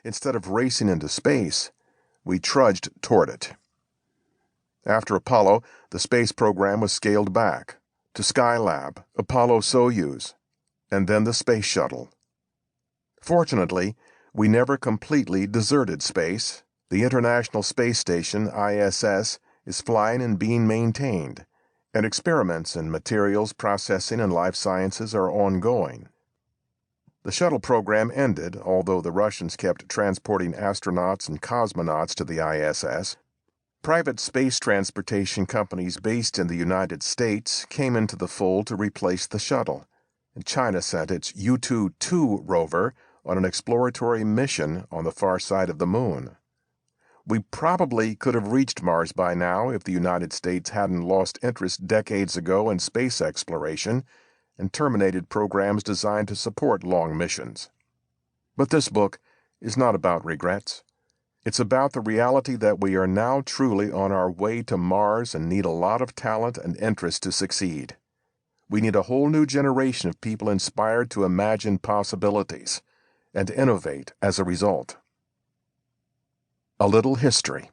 instead of racing into space, we trudged toward it. After Apollo, the space program was scaled back to Skylab, Apollo-Soyuz, and then the Space Shuttle. Fortunately, we never completely deserted space. The International Space Station, ISS, is flying and being maintained, and experiments in materials processing and life sciences are ongoing. The shuttle program ended, although the Russians kept transporting astronauts and cosmonauts to the ISS. Private space transportation companies based in the United States came into the fold to replace the shuttle, and China sent its Yutu-2 rover on an exploratory mission on the far side of the moon. We probably could have reached Mars by now if the United States hadn't lost interest decades ago in space exploration and terminated programs designed to support long missions. But this book is not about regrets. It's about the reality that we are now truly on our way to Mars and need a lot of talent and interest to succeed. We need a whole new generation of people inspired to imagine possibilities and innovate as a result. A little history.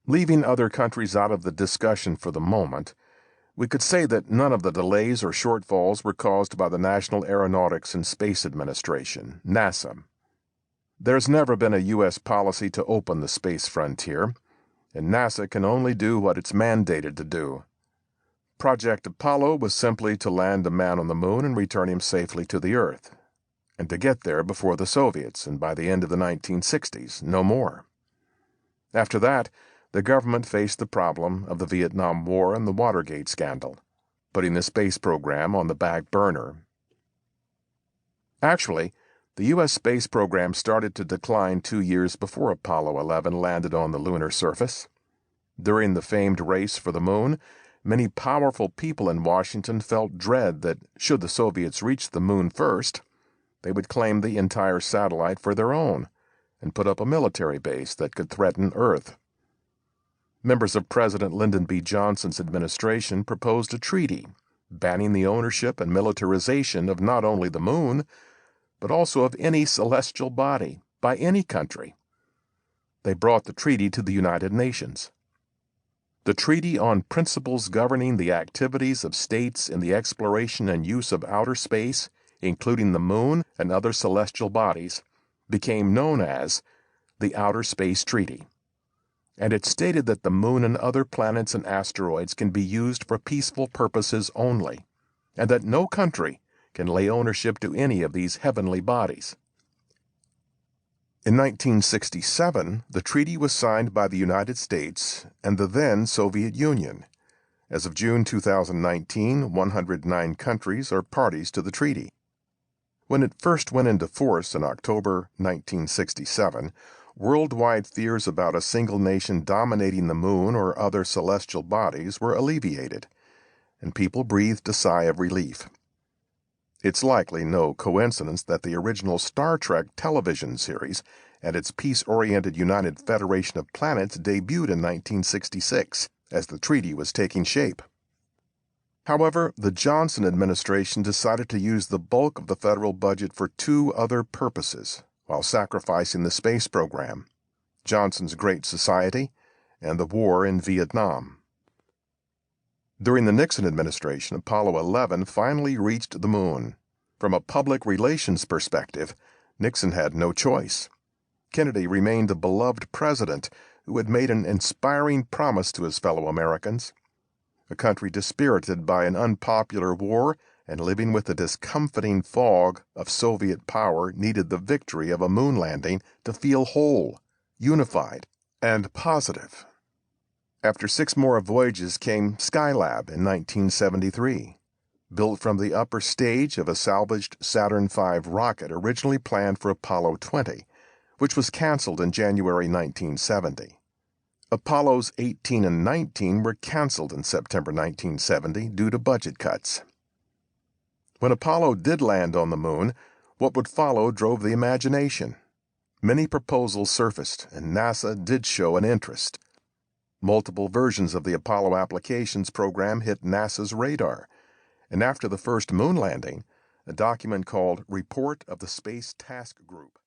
Leaving other countries out of the discussion for the moment, we could say that none of the delays or shortfalls were caused by the National Aeronautics and Space Administration, NASA. There's never been a U.S. policy to open the space frontier, and NASA can only do what it's mandated to do. Project Apollo was simply to land a man on the moon and return him safely to the Earth, and to get there before the Soviets and by the end of the 1960s, no more. After that, the government faced the problem of the Vietnam War and the Watergate scandal, putting the space program on the back burner. Actually, the U.S. space program started to decline 2 years before Apollo 11 landed on the lunar surface. During the famed race for the moon, many powerful people in Washington felt dread that, should the Soviets reach the moon first, they would claim the entire satellite for their own and put up a military base that could threaten Earth. Members of President Lyndon B. Johnson's administration proposed a treaty banning the ownership and militarization of not only the moon, but also of any celestial body by any country. They brought the treaty to the United Nations. The Treaty on Principles Governing the Activities of States in the Exploration and Use of Outer Space, including the moon and other celestial bodies, became known as the Outer Space Treaty. And it stated that the moon and other planets and asteroids can be used for peaceful purposes only, and that no country can lay ownership to any of these heavenly bodies. In 1967, the treaty was signed by the United States and the then Soviet Union. As of June 2019, 109 countries are parties to the treaty. When it first went into force in October 1967, worldwide fears about a single nation dominating the moon or other celestial bodies were alleviated, and people breathed a sigh of relief. It's likely no coincidence that the original Star Trek television series and its peace-oriented United Federation of Planets debuted in 1966, as the treaty was taking shape. However, the Johnson administration decided to use the bulk of the federal budget for two other purposes, while sacrificing the space program: Johnson's Great Society and the war in Vietnam. During the Nixon administration, Apollo 11 finally reached the moon. From a public relations perspective, Nixon had no choice. Kennedy remained a beloved president who had made an inspiring promise to his fellow Americans. A country dispirited by an unpopular war and living with the discomforting fog of Soviet power needed the victory of a moon landing to feel whole, unified, and positive. After 6 more voyages came Skylab in 1973, built from the upper stage of a salvaged Saturn V rocket originally planned for Apollo 20, which was canceled in January 1970. Apollos 18 and 19 were canceled in September 1970 due to budget cuts. When Apollo did land on the moon, what would follow drove the imagination. Many proposals surfaced, and NASA did show an interest. Multiple versions of the Apollo applications program hit NASA's radar, and after the first moon landing, a document called Report of the Space Task Group